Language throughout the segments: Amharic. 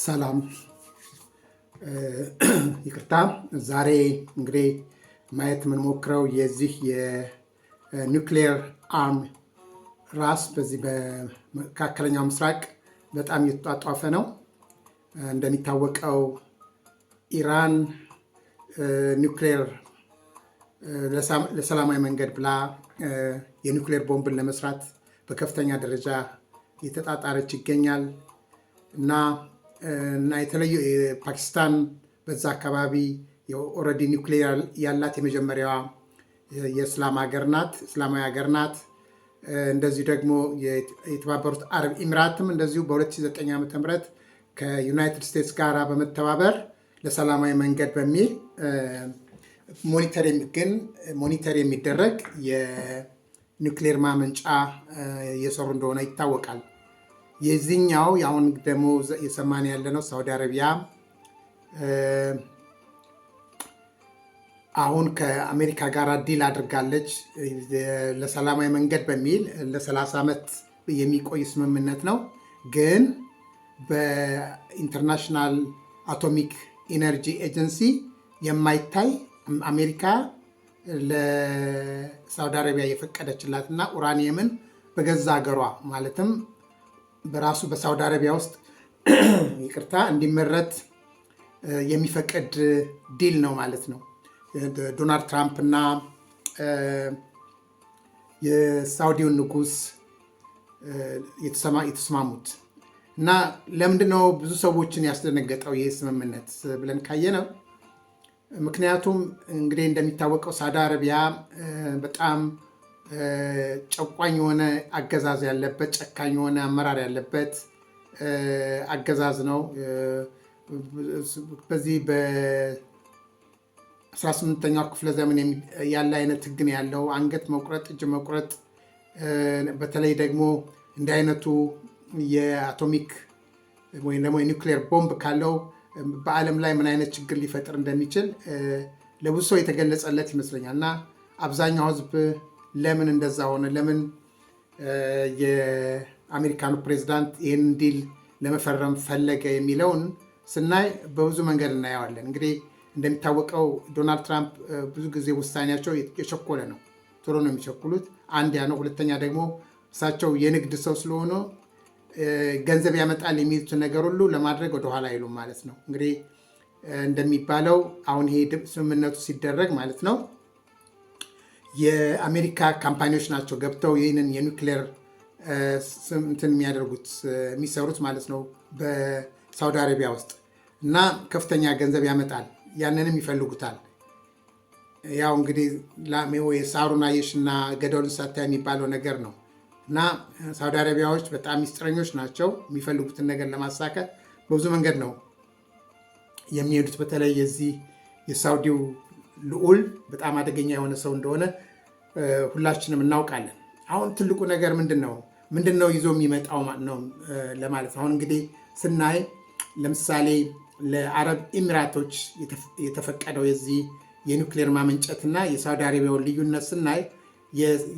ሰላም ይቅርታ። ዛሬ እንግዲህ ማየት የምንሞክረው የዚህ የኒውክሊየር አርም ራስ በዚህ በመካከለኛው ምስራቅ በጣም እየተጧጧፈ ነው። እንደሚታወቀው ኢራን ኒውክሊየር ለሰላማዊ መንገድ ብላ የኒውክሊየር ቦምብን ለመስራት በከፍተኛ ደረጃ እየተጣጣረች ይገኛል እና የተለዩ ፓኪስታን በዛ አካባቢ ኦልሬዲ ኒውክሊየር ያላት የመጀመሪያዋ እስላማዊ ሀገር ናት። እንደዚሁ ደግሞ የተባበሩት አረብ ኤሚራትም እንደዚሁ በ2009 ዓ.ም ከዩናይትድ ስቴትስ ጋር በመተባበር ለሰላማዊ መንገድ በሚል ሞኒተር የሚደረግ የኒውክሊየር ማመንጫ እየሰሩ እንደሆነ ይታወቃል። የዚህኛው አሁን ደግሞ የሰማን ያለነው ሳውዲ አረቢያ አሁን ከአሜሪካ ጋር ዲል አድርጋለች ለሰላማዊ መንገድ በሚል ለ30 ዓመት የሚቆይ ስምምነት ነው። ግን በኢንተርናሽናል አቶሚክ ኢነርጂ ኤጀንሲ የማይታይ አሜሪካ ለሳውዲ አረቢያ የፈቀደችላትና ኡራኒየምን በገዛ ሀገሯ ማለትም በራሱ በሳውዲ አረቢያ ውስጥ እንዲመረት የሚፈቅድ ዲል ነው ማለት ነው። ዶናልድ ትራምፕ እና የሳውዲውን ንጉስ የተስማሙት እና ለምንድነው ብዙ ሰዎችን ያስደነገጠው ይህ ስምምነት ብለን ካየነው፣ ምክንያቱም እንግዲህ እንደሚታወቀው ሳውዲ አረቢያ በጣም ጨቋኝ የሆነ አገዛዝ ያለበት፣ ጨካኝ የሆነ አመራር ያለበት አገዛዝ ነው። በዚህ በ18ኛው ክፍለ ዘመን ያለ አይነት ህግ ነው ያለው። አንገት መቁረጥ፣ እጅ መቁረጥ። በተለይ ደግሞ እንዲህ አይነቱ የአቶሚክ ወይም ደግሞ የኒውክሊየር ቦምብ ካለው በዓለም ላይ ምን አይነት ችግር ሊፈጥር እንደሚችል ለብዙ ሰው የተገለጸለት ይመስለኛል። እና አብዛኛው ህዝብ ለምን እንደዛ ሆነ፣ ለምን የአሜሪካኑ ፕሬዚዳንት ይህን ዲል ለመፈረም ፈለገ የሚለውን ስናይ በብዙ መንገድ እናየዋለን። እንግዲህ እንደሚታወቀው ዶናልድ ትራምፕ ብዙ ጊዜ ውሳኔያቸው የቸኮለ ነው፣ ቶሎ ነው የሚቸኩሉት። አንድ ያ ነው። ሁለተኛ ደግሞ እሳቸው የንግድ ሰው ስለሆኑ ገንዘብ ያመጣል የሚሉትን ነገር ሁሉ ለማድረግ ወደኋላ አይሉም ማለት ነው። እንግዲህ እንደሚባለው አሁን ይሄ ስምምነቱ ሲደረግ ማለት ነው የአሜሪካ ካምፓኒዎች ናቸው ገብተው ይህንን የኒውክሊየር የሚሰሩት ማለት ነው በሳውዲ አረቢያ ውስጥ እና ከፍተኛ ገንዘብ ያመጣል። ያንንም ይፈልጉታል። ያው እንግዲህ ሳሩን አየሽና ገደሉን ሳታይ የሚባለው ነገር ነው። እና ሳውዲ አረቢያዎች በጣም ሚስጥረኞች ናቸው። የሚፈልጉትን ነገር ለማሳካት በብዙ መንገድ ነው የሚሄዱት። በተለይ የዚህ የሳውዲው ልዑል በጣም አደገኛ የሆነ ሰው እንደሆነ ሁላችንም እናውቃለን። አሁን ትልቁ ነገር ምንድን ነው ይዞ የሚመጣው ነው ለማለት ነው። አሁን እንግዲህ ስናይ ለምሳሌ ለአረብ ኤሚራቶች የተፈቀደው የዚህ የኒውክሊየር ማመንጨትና የሳውዲ አረቢያውን ልዩነት ስናይ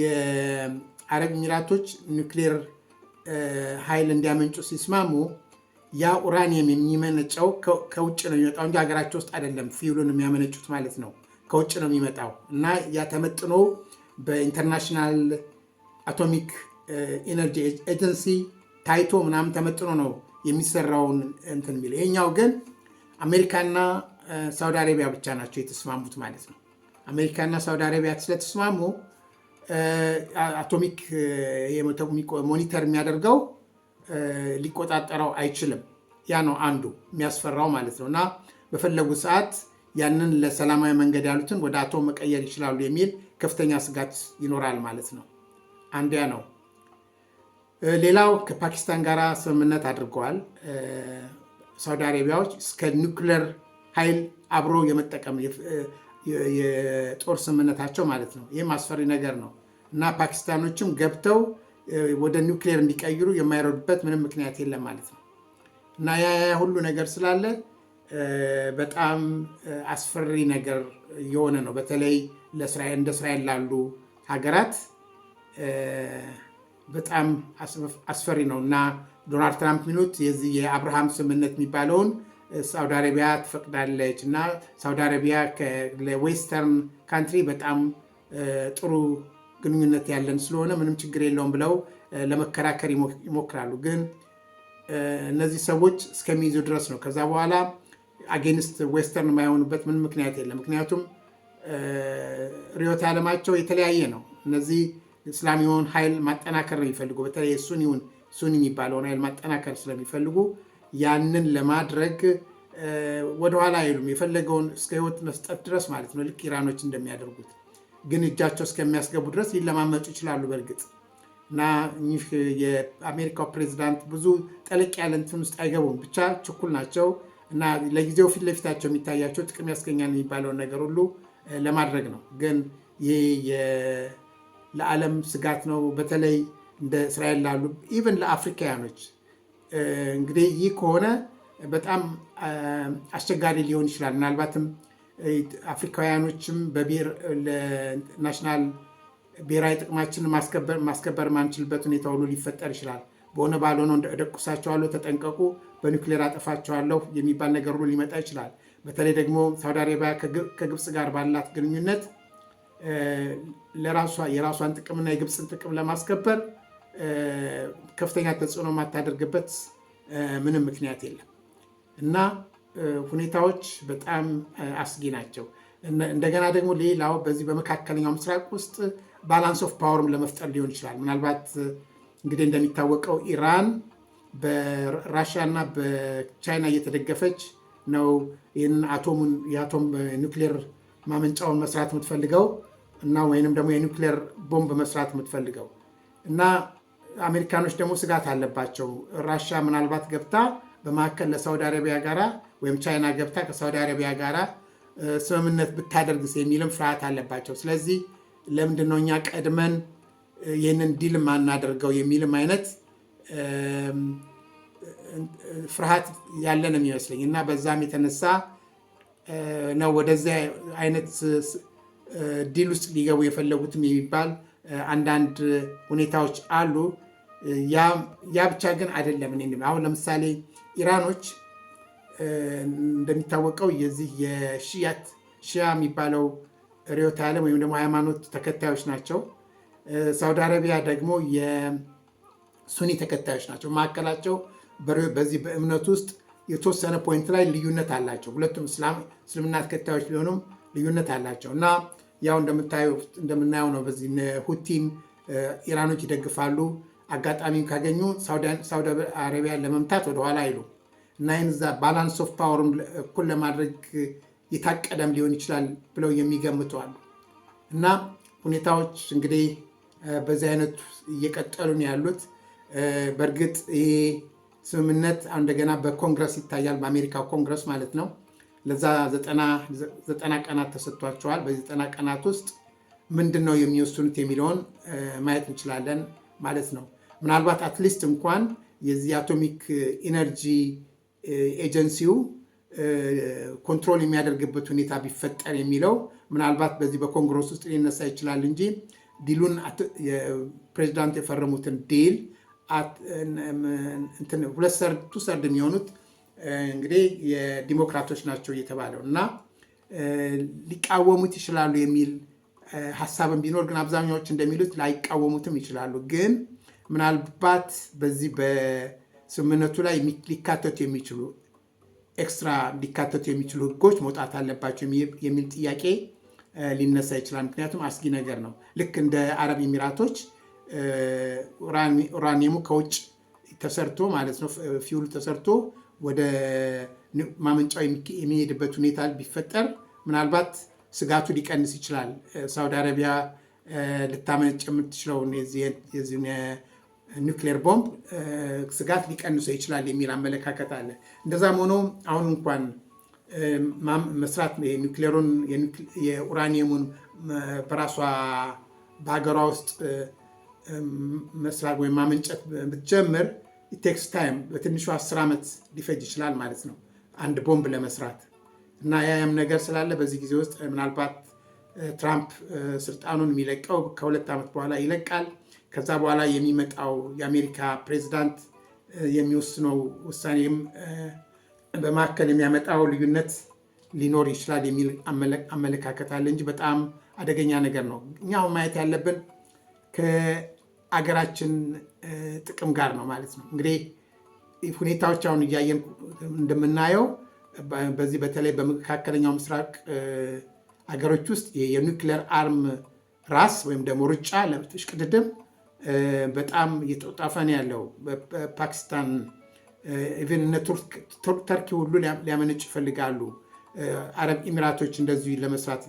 የአረብ ኤሚራቶች ኒውክሊየር ኃይል እንዲያመንጩ ሲስማሙ ያ ኡራኒየም የሚመነጨው ከውጭ ነው የሚመጣው እንጂ ሀገራቸው ውስጥ አይደለም። ፊውሉን የሚያመነጩት ማለት ነው ከውጭ ነው የሚመጣው እና ያ ተመጥኖ በኢንተርናሽናል አቶሚክ ኢነርጂ ኤጀንሲ ታይቶ ምናምን ተመጥኖ ነው የሚሰራውን እንትን የሚለው። ይሄኛው ግን አሜሪካና ሳውዲ አረቢያ ብቻ ናቸው የተስማሙት ማለት ነው። አሜሪካና ሳውዲ አረቢያ ስለተስማሙ አቶሚክ ሞኒተር የሚያደርገው ሊቆጣጠረው አይችልም። ያ ነው አንዱ የሚያስፈራው ማለት ነው። እና በፈለጉ ሰዓት ያንን ለሰላማዊ መንገድ ያሉትን ወደ አቶም መቀየር ይችላሉ የሚል ከፍተኛ ስጋት ይኖራል ማለት ነው። አንዲያ ነው። ሌላው ከፓኪስታን ጋር ስምምነት አድርገዋል ሳውዲ አረቢያዎች እስከ ኒውክሊየር ኃይል አብሮ የመጠቀም የጦር ስምምነታቸው ማለት ነው። ይህም አስፈሪ ነገር ነው እና ፓኪስታኖችም ገብተው ወደ ኒውክሊየር እንዲቀይሩ የማይረዱበት ምንም ምክንያት የለም ማለት ነው። እና ያ ሁሉ ነገር ስላለ በጣም አስፈሪ ነገር የሆነ ነው። በተለይ እንደ እስራኤል ላሉ ሀገራት በጣም አስፈሪ ነው እና ዶናልድ ትራምፕ የሚሉት የዚህ የአብርሃም ስምምነት የሚባለውን ሳውዲ አረቢያ ትፈቅዳለች እና ሳውዲ አረቢያ ለዌስተርን ካንትሪ በጣም ጥሩ ግንኙነት ያለን ስለሆነ ምንም ችግር የለውም ብለው ለመከራከር ይሞክራሉ። ግን እነዚህ ሰዎች እስከሚይዙ ድረስ ነው። ከዛ በኋላ አጌንስት ዌስተርን የማይሆኑበት ምን ምክንያት የለም። ምክንያቱም ርዕዮተ ዓለማቸው የተለያየ ነው። እነዚህ እስላሚውን ኃይል ማጠናከር ነው የሚፈልጉ። በተለይ ሱኒ የሚባለውን ኃይል ማጠናከር ስለሚፈልጉ ያንን ለማድረግ ወደኋላ አይሉም። የፈለገውን እስከ ህይወት መስጠት ድረስ ማለት ነው፣ ልክ ኢራኖች እንደሚያደርጉት። ግን እጃቸው እስከሚያስገቡ ድረስ ሊለማመጡ ይችላሉ በእርግጥ እና ይህ የአሜሪካው ፕሬዚዳንት ብዙ ጠለቅ ያለ እንትን ውስጥ አይገቡም። ብቻ ችኩል ናቸው እና ለጊዜው ፊት ለፊታቸው የሚታያቸው ጥቅም ያስገኛል የሚባለውን ነገር ሁሉ ለማድረግ ነው። ግን ይህ ለዓለም ስጋት ነው። በተለይ እንደ እስራኤል ላሉ ኢቨን ለአፍሪካውያኖች እንግዲህ ይህ ከሆነ በጣም አስቸጋሪ ሊሆን ይችላል። ምናልባትም አፍሪካውያኖችም ናሽናል ብሔራዊ ጥቅማችንን ማስከበር ማንችልበት ሁኔታ ሁሉ ሊፈጠር ይችላል። በሆነ ባልሆነው እደቁሳቸዋለሁ፣ ተጠንቀቁ፣ በኒውክሌር አጠፋቸዋለሁ የሚባል ነገር ሁሉ ሊመጣ ይችላል። በተለይ ደግሞ ሳውዲ አረቢያ ከግብፅ ጋር ባላት ግንኙነት የራሷን ጥቅምና የግብፅን ጥቅም ለማስከበር ከፍተኛ ተጽዕኖ የማታደርግበት ምንም ምክንያት የለም እና ሁኔታዎች በጣም አስጊ ናቸው። እንደገና ደግሞ ሌላው በዚህ በመካከለኛው ምስራቅ ውስጥ ባላንስ ኦፍ ፓወርም ለመፍጠር ሊሆን ይችላል። ምናልባት እንግዲህ እንደሚታወቀው ኢራን በራሽያ እና በቻይና እየተደገፈች ነው ይህን የአቶም ኒውክሌር ማመንጫውን መስራት የምትፈልገው እና ወይንም ደግሞ የኒውክሌር ቦምብ መስራት የምትፈልገው እና አሜሪካኖች ደግሞ ስጋት አለባቸው። ራሽያ ምናልባት ገብታ በመካከል ለሳውዲ አረቢያ ጋራ ወይም ቻይና ገብታ ከሳውዲ አረቢያ ጋራ ስምምነት ብታደርግስ የሚልም ፍርሃት አለባቸው። ስለዚህ ለምንድነው እኛ ቀድመን ይህንን ዲል ማናደርገው የሚልም አይነት ፍርሃት ያለን የሚመስለኝ እና በዛም የተነሳ ነው ወደዚያ አይነት ዲል ውስጥ ሊገቡ የፈለጉትም የሚባል አንዳንድ ሁኔታዎች አሉ። ያ ብቻ ግን አይደለም። አሁን ለምሳሌ ኢራኖች እንደሚታወቀው የዚህ የሺያ የሚባለው ርዕዮተ ዓለም ወይም ደግሞ ሃይማኖት ተከታዮች ናቸው። ሳውዲ አረቢያ ደግሞ የሱኒ ተከታዮች ናቸው። መካከላቸው በዚህ በእምነት ውስጥ የተወሰነ ፖይንት ላይ ልዩነት አላቸው። ሁለቱም እስልምና ተከታዮች ቢሆኑም ልዩነት አላቸው እና ያው እንደምናየው ነው። በዚህ ሁቲን ኢራኖች ይደግፋሉ። አጋጣሚ ካገኙ ሳውዲ አረቢያን ለመምታት ወደኋላ አይሉ እና ይህን እዛ ባላንስ ኦፍ ፓወርም እኩል ለማድረግ የታቀደም ሊሆን ይችላል ብለው የሚገምቱ አሉ። እና ሁኔታዎች እንግዲህ በዚህ አይነት እየቀጠሉ ነው ያሉት። በእርግጥ ይሄ ስምምነት እንደገና በኮንግረስ ይታያል፣ በአሜሪካ ኮንግረስ ማለት ነው። ለዛ 90 ቀናት ተሰጥቷቸዋል። በዚህ 90 ቀናት ውስጥ ምንድን ነው የሚወስኑት የሚለውን ማየት እንችላለን ማለት ነው። ምናልባት አትሊስት እንኳን የዚህ አቶሚክ ኢነርጂ ኤጀንሲው ኮንትሮል የሚያደርግበት ሁኔታ ቢፈጠር የሚለው ምናልባት በዚህ በኮንግረስ ውስጥ ሊነሳ ይችላል እንጂ ዲሉን ፕሬዚዳንት የፈረሙትን ዲል ቱ ሰርድ የሚሆኑት እንግዲህ የዲሞክራቶች ናቸው እየተባለው እና ሊቃወሙት ይችላሉ የሚል ሀሳብን ቢኖር ግን አብዛኛዎች እንደሚሉት ላይቃወሙትም ይችላሉ። ግን ምናልባት በዚህ በስምምነቱ ላይ ሊካተቱ የሚችሉ ኤክስትራ ሊካተቱ የሚችሉ ህጎች መውጣት አለባቸው የሚል ጥያቄ ሊነሳ ይችላል። ምክንያቱም አስጊ ነገር ነው። ልክ እንደ አረብ ኤሚራቶች ኡራኒየሙ ከውጭ ተሰርቶ ማለት ነው ፊውሉ ተሰርቶ ወደ ማመንጫው የሚሄድበት ሁኔታ ቢፈጠር ምናልባት ስጋቱ ሊቀንስ ይችላል። ሳውዲ አረቢያ ልታመነጭ የምትችለውን የዚህ ኒውክሌር ቦምብ ስጋት ሊቀንሰው ይችላል የሚል አመለካከት አለ። እንደዛም ሆኖ አሁን እንኳን መስራት ኒውክሌሩን የኡራኒየሙን በራሷ በሀገሯ ውስጥ መስራት ወይም ማመንጨት ብትጀምር ቴክስ ታይም በትንሹ 10 ዓመት ሊፈጅ ይችላል ማለት ነው አንድ ቦምብ ለመስራት እና ያም ነገር ስላለ በዚህ ጊዜ ውስጥ ምናልባት ትራምፕ ስልጣኑን የሚለቀው ከ2 ዓመት በኋላ ይለቃል። ከዛ በኋላ የሚመጣው የአሜሪካ ፕሬዚዳንት የሚወስነው ውሳኔም በመካከል የሚያመጣው ልዩነት ሊኖር ይችላል የሚል አመለካከት አለ እንጂ በጣም አደገኛ ነገር ነው። እኛው ማየት ያለብን ከአገራችን ጥቅም ጋር ነው ማለት ነው። እንግዲህ ሁኔታዎች አሁን እያየን እንደምናየው በዚህ በተለይ በመካከለኛው ምስራቅ አገሮች ውስጥ የኒውክሌር አርም ራስ ወይም ደግሞ ሩጫ ለሽቅድድም በጣም እየተጣፈ ነው ያለው። በፓኪስታን ኢቨን እነ ተርኪ ሁሉ ሊያመነጭ ይፈልጋሉ። አረብ ኤሚራቶች እንደዚሁ ለመስራት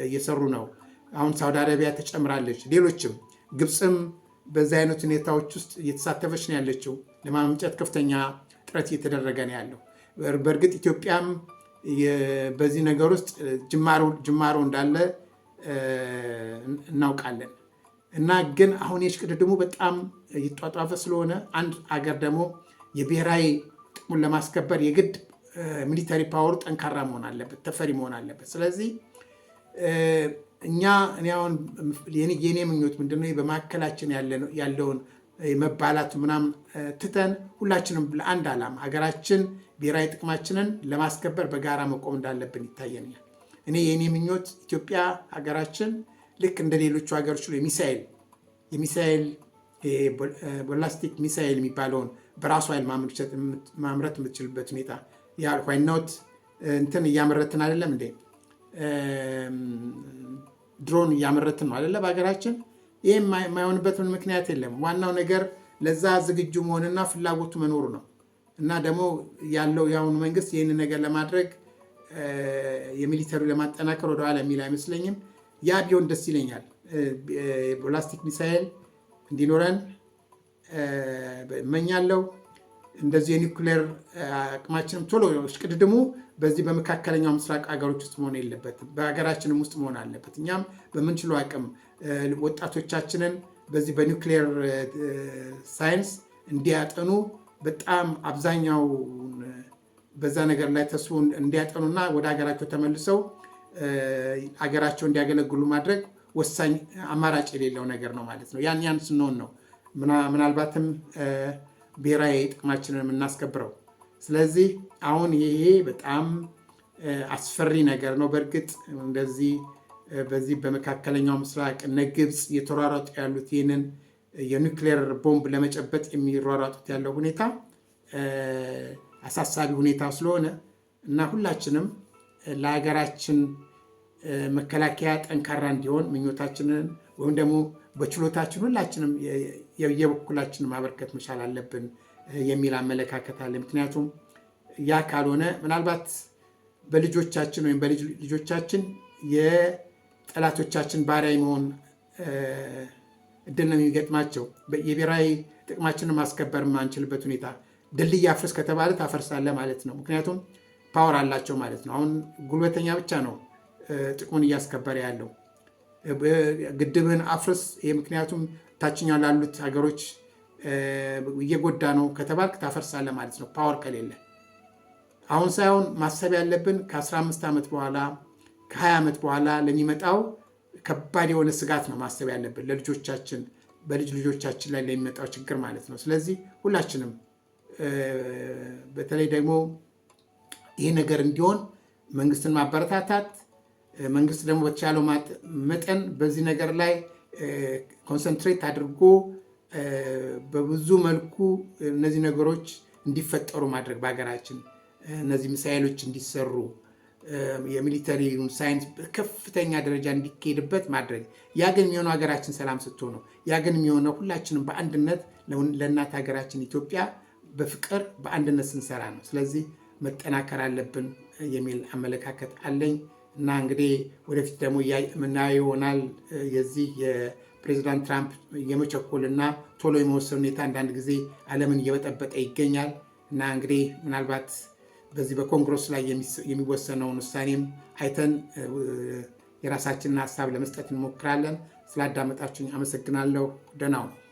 እየሰሩ ነው። አሁን ሳውዲ አረቢያ ተጨምራለች። ሌሎችም ግብፅም በዚህ አይነት ሁኔታዎች ውስጥ እየተሳተፈች ነው ያለችው። ለማመንጨት ከፍተኛ ጥረት እየተደረገ ነው ያለው። በእርግጥ ኢትዮጵያም በዚህ ነገር ውስጥ ጅማሮ እንዳለ እናውቃለን። እና ግን አሁን የሽቅድድሙ በጣም እየተጧጧፈ ስለሆነ አንድ አገር ደግሞ የብሔራዊ ጥቅሙን ለማስከበር የግድ ሚሊተሪ ፓወሩ ጠንካራ መሆን አለበት፣ ተፈሪ መሆን አለበት። ስለዚህ እኔ አሁን የኔ ምኞት ምንድነው በማዕከላችን ያለውን መባላት ምናምን ትተን ሁላችንም ለአንድ ዓላማ ሀገራችን ብሔራዊ ጥቅማችንን ለማስከበር በጋራ መቆም እንዳለብን ይታየኛል። የኔ ምኞት ኢትዮጵያ ሀገራችን ልክ እንደ ሌሎቹ ሀገሮች የሚሳኤል ቦላስቲክ ሚሳኤል የሚባለውን በራሱ ኃይል ማምረት የምትችልበት ሁኔታ ዋይናውት እንትን እያመረትን አይደለም እንዴ? ድሮን እያመረትን ነው አይደለ? በሀገራችን ይህ የማይሆንበት ምን ምክንያት የለም። ዋናው ነገር ለዛ ዝግጁ መሆንና ፍላጎቱ መኖሩ ነው። እና ደግሞ ያለው የአሁኑ መንግስት ይህንን ነገር ለማድረግ የሚሊተሪ ለማጠናከር ወደኋላ የሚል አይመስለኝም። ያ ቢሆን ደስ ይለኛል። ቦላስቲክ ሚሳኤል እንዲኖረን እመኛለሁ። እንደዚህ የኒውክሌር አቅማችንም ቶሎ ሽቅድድሙ በዚህ በመካከለኛው ምስራቅ ሀገሮች ውስጥ መሆን የለበትም፣ በሀገራችንም ውስጥ መሆን አለበት። እኛም በምንችለው አቅም ወጣቶቻችንን በዚህ በኒውክሌር ሳይንስ እንዲያጠኑ በጣም አብዛኛው በዛ ነገር ላይ ተስቦ እንዲያጠኑና ወደ ሀገራቸው ተመልሰው ሀገራቸው እንዲያገለግሉ ማድረግ ወሳኝ አማራጭ የሌለው ነገር ነው ማለት ነው። ያን ስንሆን ነው ምናልባትም ብሔራዊ ጥቅማችንን የምናስከብረው። ስለዚህ አሁን ይሄ በጣም አስፈሪ ነገር ነው። በእርግጥ እንደዚህ በዚህ በመካከለኛው ምስራቅ እነ ግብፅ እየተሯሯጡ ያሉት ይህንን የኒውክሌር ቦምብ ለመጨበጥ የሚሯሯጡት ያለው ሁኔታ አሳሳቢ ሁኔታ ስለሆነ እና ሁላችንም ለሀገራችን መከላከያ ጠንካራ እንዲሆን ምኞታችንን ወይም ደግሞ በችሎታችን ሁላችንም የበኩላችንን ማበርከት መቻል አለብን የሚል አመለካከት አለ። ምክንያቱም ያ ካልሆነ ምናልባት በልጆቻችን ወይም በልጅ ልጆቻችን የጠላቶቻችን ባሪያ መሆን እድል ነው የሚገጥማቸው። የብሔራዊ ጥቅማችንን ማስከበር የማንችልበት ሁኔታ ድልድይ አፍርስ ከተባለ ታፈርሳለህ ማለት ነው። ምክንያቱም ፓወር አላቸው ማለት ነው። አሁን ጉልበተኛ ብቻ ነው ጥቅሙን እያስከበረ ያለው። ግድብን አፍርስ፣ ምክንያቱም ታችኛው ላሉት ሀገሮች እየጎዳ ነው ከተባልክ ታፈርሳለህ ማለት ነው፣ ፓወር ከሌለ። አሁን ሳይሆን ማሰብ ያለብን ከ15 ዓመት በኋላ ከ20 ዓመት በኋላ ለሚመጣው ከባድ የሆነ ስጋት ነው ማሰብ ያለብን፣ ለልጆቻችን በልጅ ልጆቻችን ላይ ለሚመጣው ችግር ማለት ነው። ስለዚህ ሁላችንም በተለይ ደግሞ ይህ ነገር እንዲሆን መንግስትን ማበረታታት፣ መንግስት ደግሞ በተቻለው መጠን በዚህ ነገር ላይ ኮንሰንትሬት አድርጎ በብዙ መልኩ እነዚህ ነገሮች እንዲፈጠሩ ማድረግ፣ በሀገራችን እነዚህ ሚሳኤሎች እንዲሰሩ፣ የሚሊተሪ ሳይንስ በከፍተኛ ደረጃ እንዲካሄድበት ማድረግ። ያ ግን የሚሆነው ሀገራችን ሰላም ስትሆን ነው። ያ ግን የሚሆነው ሁላችንም በአንድነት ለእናት ሀገራችን ኢትዮጵያ በፍቅር በአንድነት ስንሰራ ነው። ስለዚህ መጠናከር አለብን የሚል አመለካከት አለኝ እና እንግዲህ ወደፊት ደግሞ የምናየው ይሆናል። የዚህ የፕሬዚዳንት ትራምፕ የመቸኮልና ቶሎ የመወሰን ሁኔታ አንዳንድ ጊዜ ዓለምን እየበጠበጠ ይገኛል እና እንግዲህ ምናልባት በዚህ በኮንግረስ ላይ የሚወሰነውን ውሳኔም አይተን የራሳችንን ሀሳብ ለመስጠት እንሞክራለን። ስላዳመጣችሁኝ አመሰግናለሁ። ደህና ሁኑ።